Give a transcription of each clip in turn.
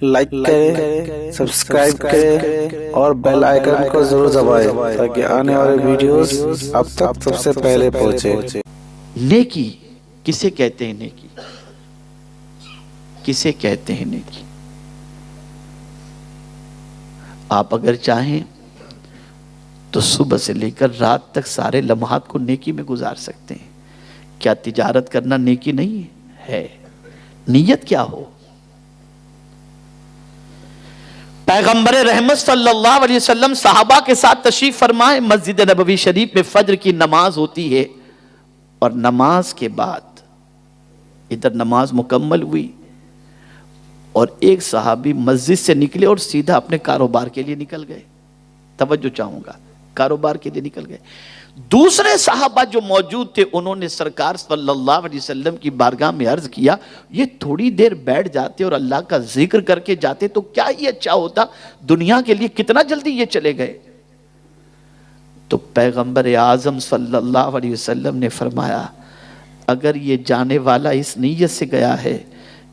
Like کریں، subscribe کریں اور بیل آئیکن کو ضرور دبائیں تاکہ آنے والے ویڈیوز اب تک سب سے پہلے پہنچے۔ نیکی کسے کہتے ہیں؟ نیکی کسے کہتے ہیں؟ نیکی آپ اگر چاہیں تو صبح سے لے کر رات تک سارے لمحات کو نیکی میں گزار سکتے ہیں۔ کیا تجارت کرنا نیکی نہیں ہے؟ نیت کیا ہو؟ پیغمبر رحمت صلی اللہ علیہ وسلم صحابہ کے ساتھ تشریف فرمائے، مسجد نبوی شریف میں فجر کی نماز ہوتی ہے، اور نماز کے بعد ادھر نماز مکمل ہوئی اور ایک صحابی مسجد سے نکلے اور سیدھا اپنے کاروبار کے لیے نکل گئے۔ توجہ چاہوں گا، کاروبار کے لیے نکل گئے۔ دوسرے صحابہ جو موجود تھے انہوں نے سرکار صلی اللہ علیہ وسلم کی بارگاہ میں عرض کیا، یہ تھوڑی دیر بیٹھ جاتے اور اللہ کا ذکر کر کے جاتے تو کیا ہی اچھا ہوتا، دنیا کے لیے کتنا جلدی یہ چلے گئے۔ تو پیغمبر اعظم صلی اللہ علیہ وسلم نے فرمایا، اگر یہ جانے والا اس نیت سے گیا ہے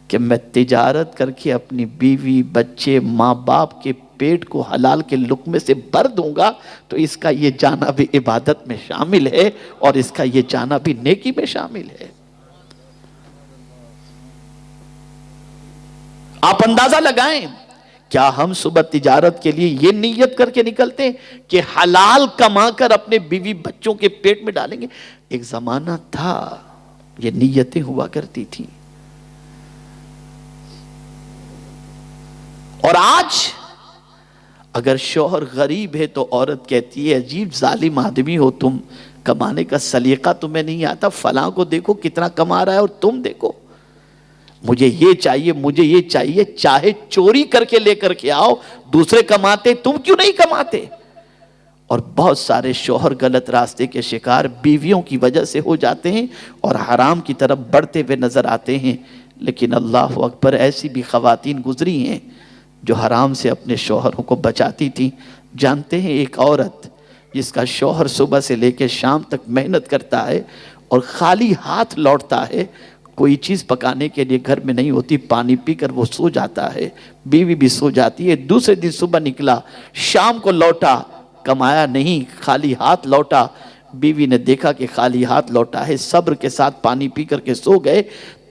کہ میں تجارت کر کے اپنی بیوی، بچے، ماں باپ کے پیٹ کو حلال کے لقمے سے بھر دوں گا، تو اس کا یہ جانا بھی عبادت میں شامل ہے اور اس کا یہ جانا بھی نیکی میں شامل ہے۔ آپ اندازہ لگائیں، کیا ہم صبح تجارت کے لیے یہ نیت کر کے نکلتے ہیں کہ حلال کما کر اپنے بیوی بچوں کے پیٹ میں ڈالیں گے؟ ایک زمانہ تھا یہ نیتیں ہوا کرتی تھیں، اور آج اگر شوہر غریب ہے تو عورت کہتی ہے عجیب ظالم آدمی ہو تم، کمانے کا سلیقہ تمہیں نہیں آتا، فلاں کو دیکھو کتنا کما رہا ہے اور تم دیکھو، مجھے یہ چاہیے، مجھے یہ چاہیے، چاہے چوری کر کے لے کر کے آؤ، دوسرے کماتے تم کیوں نہیں کماتے؟ اور بہت سارے شوہر غلط راستے کے شکار بیویوں کی وجہ سے ہو جاتے ہیں اور حرام کی طرف بڑھتے ہوئے نظر آتے ہیں۔ لیکن اللہ اکبر، ایسی بھی خواتین گزری ہیں جو حرام سے اپنے شوہروں کو بچاتی تھی۔ جانتے ہیں ایک عورت جس کا شوہر صبح سے لے کے شام تک محنت کرتا ہے اور خالی ہاتھ لوٹتا ہے، کوئی چیز پکانے کے لیے گھر میں نہیں ہوتی، پانی پی کر وہ سو جاتا ہے، بیوی بھی سو جاتی ہے۔ دوسرے دن صبح نکلا، شام کو لوٹا، کمایا نہیں، خالی ہاتھ لوٹا، بیوی نے دیکھا کہ خالی ہاتھ لوٹا ہے، صبر کے ساتھ پانی پی کر کے سو گئے۔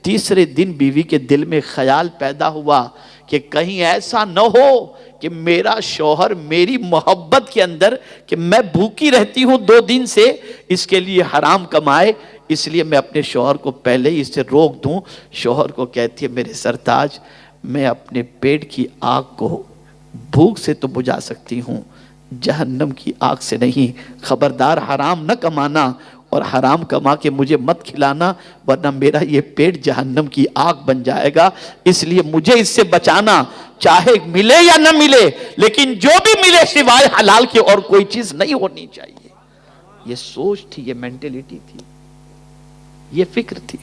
تیسرے دن بیوی کے دل میں خیال پیدا ہوا کہ کہیں ایسا نہ ہو کہ میرا شوہر میری محبت کے اندر کہ میں بھوکی رہتی ہوں 2 دن سے، اس کے لیے حرام کمائے، اس لیے میں اپنے شوہر کو پہلے ہی اس سے روک دوں۔ شوہر کو کہتی ہے میرے سرتاج، میں اپنے پیٹ کی آگ کو بھوک سے تو بجھا سکتی ہوں، جہنم کی آگ سے نہیں، خبردار حرام نہ کمانا اور حرام کما کے مجھے مت کھلانا، ورنہ میرا یہ پیٹ جہنم کی آگ بن جائے گا، اس لیے مجھے اس سے بچانا، چاہے ملے یا نہ ملے، لیکن جو بھی ملے سوائے حلال کے اور کوئی چیز نہیں ہونی چاہیے۔ یہ سوچ تھی، یہ مینٹیلیٹی تھی، یہ فکر تھی۔